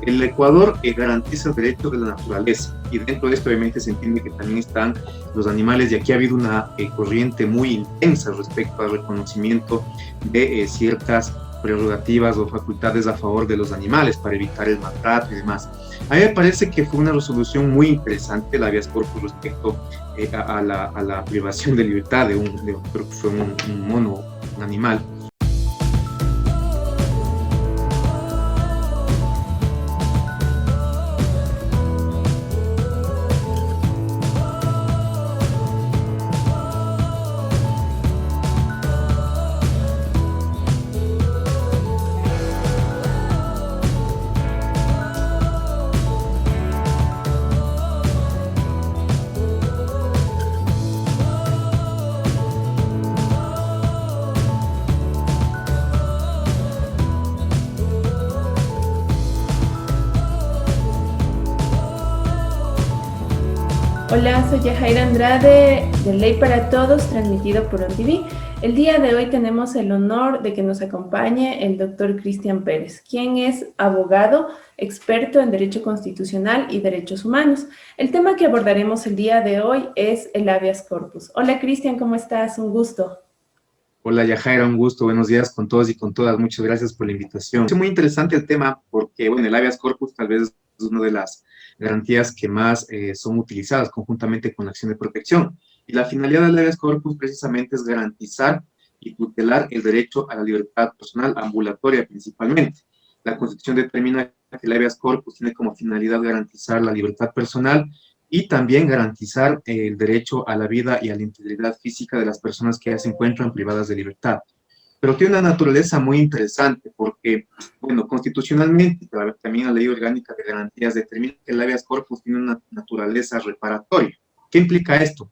el Ecuador garantiza el derecho de la naturaleza, y dentro de esto obviamente se entiende que también están los animales, y aquí ha habido una corriente muy intensa respecto al reconocimiento de ciertas prerrogativas o facultades a favor de los animales para evitar el maltrato y demás. A mí me parece que fue una resolución muy interesante la habeas corpus respecto a la privación de libertad creo que fue un mono, un animal. Hola, soy Yajaira Andrade de Ley para Todos, transmitido por ONTV. El día de hoy tenemos el honor de que nos acompañe el doctor Cristian Pérez, quien es abogado, experto en Derecho Constitucional y Derechos Humanos. El tema que abordaremos el día de hoy es el habeas corpus. Hola Cristian, ¿cómo estás? Un gusto. Hola Yajaira, un gusto, buenos días con todos y con todas, muchas gracias por la invitación. Es muy interesante el tema porque, bueno, el habeas corpus tal vez es una de las garantías que más son utilizadas conjuntamente con la acción de protección. Y la finalidad del habeas corpus precisamente es garantizar y tutelar el derecho a la libertad personal ambulatoria principalmente. La Constitución determina que el habeas corpus tiene como finalidad garantizar la libertad personal y también garantizar el derecho a la vida y a la integridad física de las personas que ya se encuentran privadas de libertad. Pero tiene una naturaleza muy interesante porque, bueno, constitucionalmente, también la Ley Orgánica de Garantías determina que el habeas corpus tiene una naturaleza reparatoria. ¿Qué implica esto?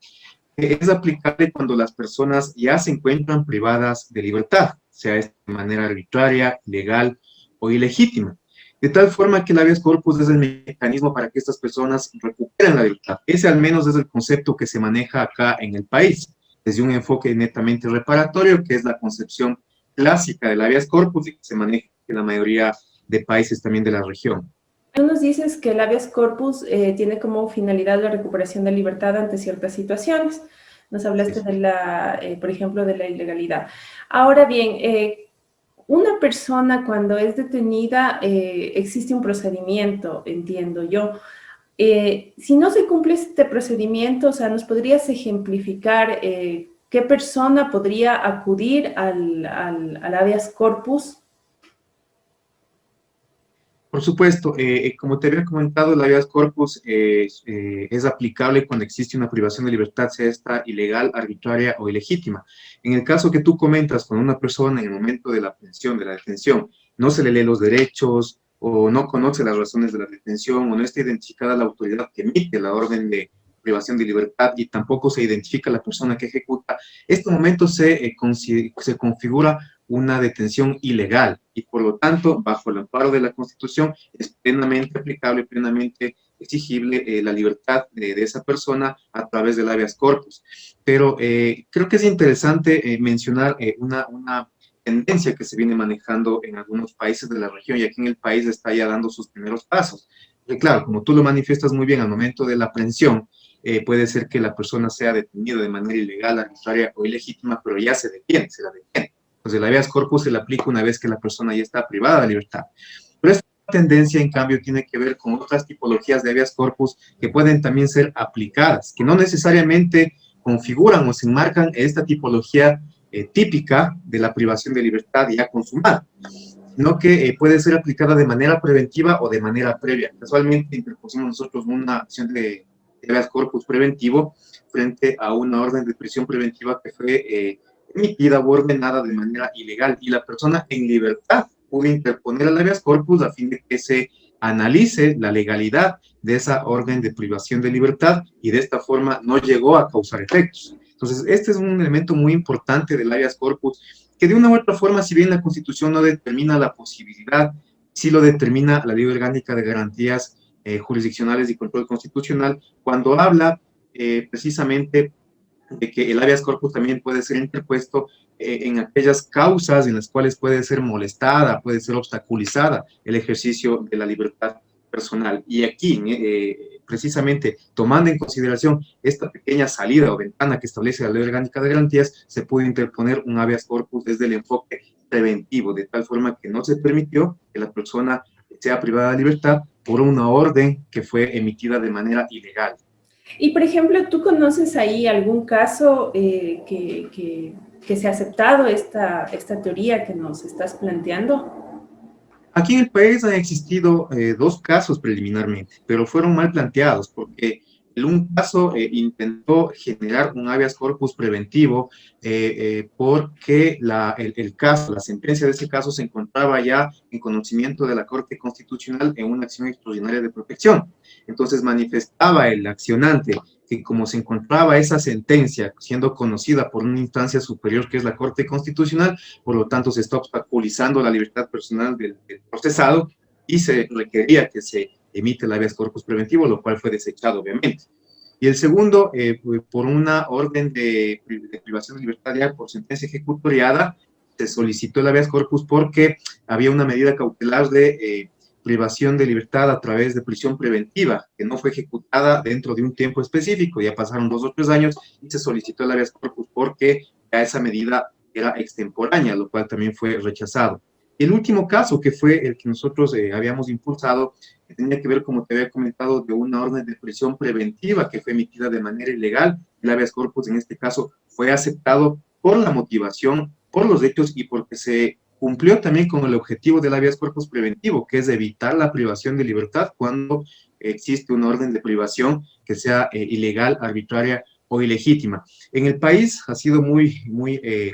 Que es aplicable cuando las personas ya se encuentran privadas de libertad, sea de manera arbitraria, ilegal o ilegítima. De tal forma que el habeas corpus es el mecanismo para que estas personas recuperen la libertad. Ese al menos es el concepto que se maneja acá en el país, desde un enfoque netamente reparatorio, que es la concepción clásica del habeas corpus y que se maneja en la mayoría de países también de la región. Tú nos dices que el habeas corpus tiene como finalidad la recuperación de libertad ante ciertas situaciones. Nos hablaste de por ejemplo, de la ilegalidad. Ahora bien, una persona cuando es detenida, existe un procedimiento, entiendo yo. Si no se cumple este procedimiento, o sea, ¿nos podrías ejemplificar qué persona podría acudir al habeas corpus? Por supuesto, como te había comentado, el habeas corpus es aplicable cuando existe una privación de libertad, sea esta ilegal, arbitraria o ilegítima. En el caso que tú comentas, cuando una persona en el momento de la aprehensión, de la detención, no se le lee los derechos o no conoce las razones de la detención o no está identificada la autoridad que emite la orden de privación de libertad y tampoco se identifica la persona que ejecuta, este momento se configura una detención ilegal y por lo tanto, bajo el amparo de la Constitución, es plenamente aplicable, plenamente exigible la libertad de esa persona a través del habeas corpus. Pero creo que es interesante mencionar una tendencia que se viene manejando en algunos países de la región y aquí en el país está ya dando sus primeros pasos. Porque claro, como tú lo manifiestas muy bien, al momento de la aprehensión, puede ser que la persona sea detenida de manera ilegal, arbitraria o ilegítima, pero ya se detiene, se la detiene. Entonces, el habeas corpus se le aplica una vez que la persona ya está privada de libertad. Pero esta tendencia, en cambio, tiene que ver con otras tipologías de habeas corpus que pueden también ser aplicadas, que no necesariamente configuran o se enmarcan esta tipología típica de la privación de libertad ya consumada, sino que puede ser aplicada de manera preventiva o de manera previa. Casualmente interpusimos nosotros una acción de habeas corpus preventivo frente a una orden de prisión preventiva que fue emitida o ordenada de manera ilegal y la persona en libertad pudo interponer el habeas corpus a fin de que se analice la legalidad de esa orden de privación de libertad y de esta forma no llegó a causar efectos. Entonces, este es un elemento muy importante del habeas corpus que de una u otra forma, si bien la Constitución no determina la posibilidad, sí lo determina la Ley Orgánica de Garantías Jurisdiccionales y Control Constitucional, cuando habla precisamente de que el habeas corpus también puede ser interpuesto en aquellas causas en las cuales puede ser molestada, puede ser obstaculizada el ejercicio de la libertad personal. Y aquí, precisamente, tomando en consideración esta pequeña salida o ventana que establece la Ley Orgánica de Garantías, se puede interponer un habeas corpus desde el enfoque preventivo, de tal forma que no se permitió que la persona sea privada de libertad por una orden que fue emitida de manera ilegal. Y, por ejemplo, ¿tú conoces ahí algún caso que se ha aceptado esta teoría que nos estás planteando? Aquí en el país han existido dos casos preliminarmente, pero fueron mal planteados porque en un caso intentó generar un habeas corpus preventivo porque el caso, la sentencia de ese caso se encontraba ya en conocimiento de la Corte Constitucional en una acción extraordinaria de protección. Entonces manifestaba el accionante que como se encontraba esa sentencia siendo conocida por una instancia superior que es la Corte Constitucional, por lo tanto se está obstaculizando la libertad personal del procesado y se requería que se emite el habeas corpus preventivo, lo cual fue desechado, obviamente. Y el segundo, por una orden de privación de libertad ya por sentencia ejecutoriada, se solicitó el habeas corpus porque había una medida cautelar de privación de libertad a través de prisión preventiva, que no fue ejecutada dentro de un tiempo específico, ya pasaron 2 o 3 años y se solicitó el habeas corpus porque ya esa medida era extemporánea, lo cual también fue rechazado. Y el último caso, que fue el que nosotros habíamos impulsado, que tenía que ver, como te había comentado, de una orden de prisión preventiva que fue emitida de manera ilegal. El habeas corpus en este caso fue aceptado por la motivación, por los hechos y porque se cumplió también con el objetivo del habeas corpus preventivo, que es evitar la privación de libertad cuando existe una orden de privación que sea ilegal, arbitraria o ilegítima. En el país ha sido muy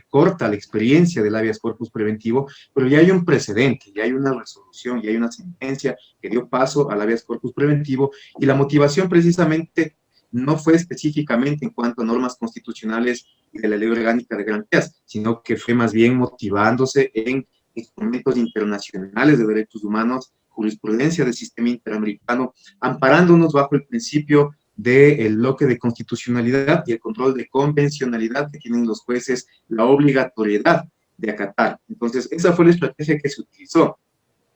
corta la experiencia del habeas corpus preventivo, pero ya hay un precedente, ya hay una resolución, ya hay una sentencia que dio paso al habeas corpus preventivo y la motivación precisamente no fue específicamente en cuanto a normas constitucionales y de la Ley Orgánica de Garantías, sino que fue más bien motivándose en instrumentos internacionales de derechos humanos, jurisprudencia del sistema interamericano, amparándonos bajo el principio del bloque de constitucionalidad y el control de convencionalidad que tienen los jueces, la obligatoriedad de acatar. Entonces, esa fue la estrategia que se utilizó,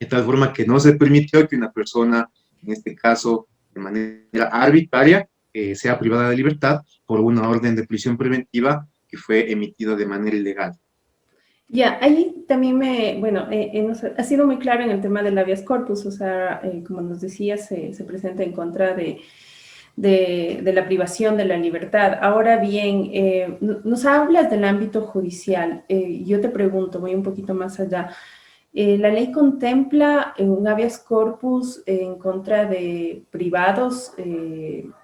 de tal forma que no se permitió que una persona, en este caso, de manera arbitraria, sea privada de libertad por una orden de prisión preventiva que fue emitida de manera ilegal. Ya, ahí también ha sido muy claro en el tema del habeas corpus, o sea, como nos decía, se presenta en contra de la privación de la libertad. Ahora bien, nos hablas del ámbito judicial. Yo te pregunto, voy un poquito más allá. La ley contempla un habeas corpus en contra de privados,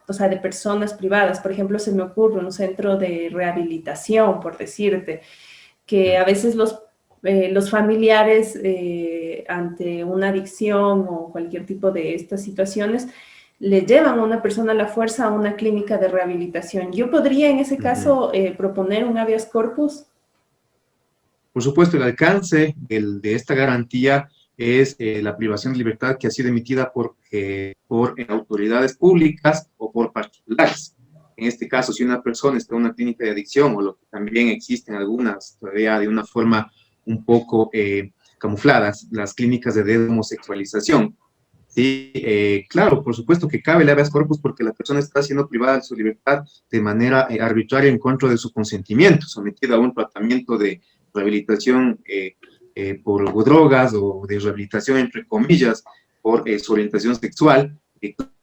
o sea, de personas privadas. Por ejemplo, se me ocurre un centro de rehabilitación, por decirte, que a veces los familiares ante una adicción o cualquier tipo de estas situaciones le llevan a una persona a la fuerza a una clínica de rehabilitación. ¿Yo podría en ese caso proponer un habeas corpus? Por supuesto, el alcance de esta garantía es la privación de libertad que ha sido emitida por autoridades públicas o por particulares. En este caso, si una persona está en una clínica de adicción, o lo que también existen algunas todavía de una forma un poco camufladas, las clínicas de deshomosexualización. Sí, claro, por supuesto que cabe el habeas corpus porque la persona está siendo privada de su libertad de manera arbitraria en contra de su consentimiento, sometida a un tratamiento de rehabilitación por drogas o de rehabilitación, entre comillas, por su orientación sexual.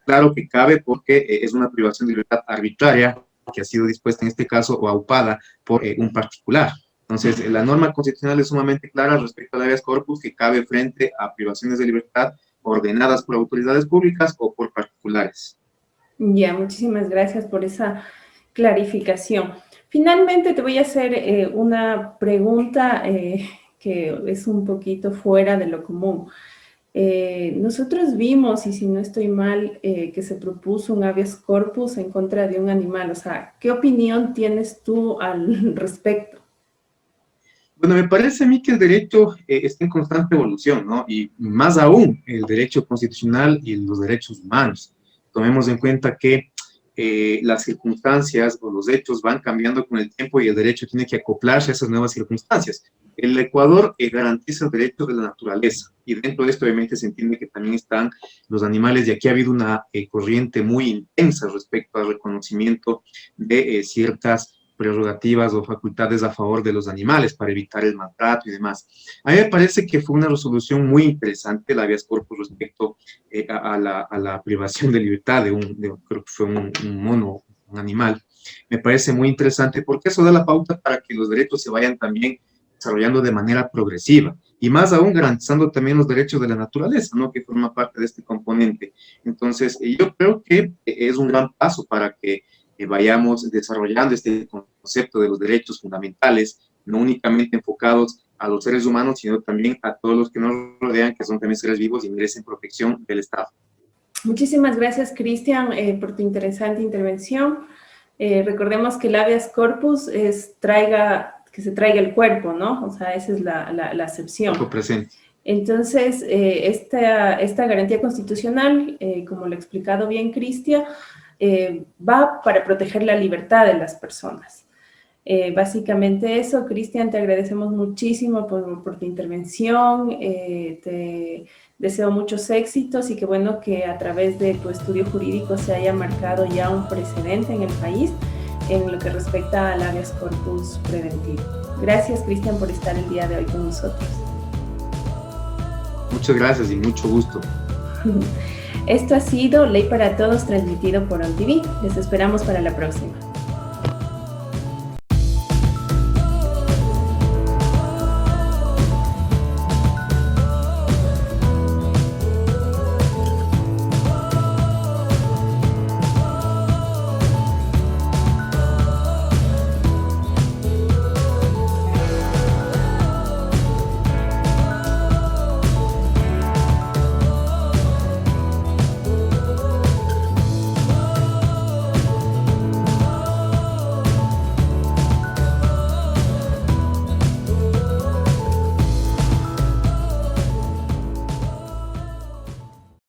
Claro que cabe porque es una privación de libertad arbitraria que ha sido dispuesta en este caso o aupada por un particular. Entonces, la norma constitucional es sumamente clara respecto al habeas corpus que cabe frente a privaciones de libertad ordenadas por autoridades públicas o por particulares. Ya, muchísimas gracias por esa clarificación. Finalmente te voy a hacer una pregunta que es un poquito fuera de lo común. Nosotros vimos, y si no estoy mal, que se propuso un habeas corpus en contra de un animal. O sea, ¿qué opinión tienes tú al respecto? Bueno, me parece a mí que el derecho está en constante evolución, ¿no? Y más aún el derecho constitucional y los derechos humanos. Tomemos en cuenta que las circunstancias o los hechos van cambiando con el tiempo y el derecho tiene que acoplarse a esas nuevas circunstancias. El Ecuador garantiza el derecho de la naturaleza y dentro de esto obviamente se entiende que también están los animales y aquí ha habido una corriente muy intensa respecto al reconocimiento de ciertas prerrogativas o facultades a favor de los animales para evitar el maltrato y demás. A mí me parece que fue una resolución muy interesante, la habeas corpus respecto a la privación de libertad creo que fue un mono, un animal. Me parece muy interesante porque eso da la pauta para que los derechos se vayan también desarrollando de manera progresiva y más aún garantizando también los derechos de la naturaleza, ¿no? Que forma parte de este componente. Entonces, yo creo que es un gran paso para que vayamos desarrollando este concepto de los derechos fundamentales, no únicamente enfocados a los seres humanos, sino también a todos los que nos rodean, que son también seres vivos y merecen protección del Estado. Muchísimas gracias, Cristian, por tu interesante intervención. Recordemos que el habeas corpus es que se traiga el cuerpo, ¿no? O sea, esa es la acepción. Cuerpo presente. Entonces, esta garantía constitucional, como lo ha explicado bien Cristian, va para proteger la libertad de las personas. Básicamente eso. Cristian, te agradecemos muchísimo por tu intervención, te deseo muchos éxitos y qué bueno que a través de tu estudio jurídico se haya marcado ya un precedente en el país en lo que respecta al habeas corpus preventivo. Gracias, Cristian, por estar el día de hoy con nosotros. Muchas gracias y mucho gusto. Esto ha sido Ley para Todos, transmitido por OnTV. Les esperamos para la próxima.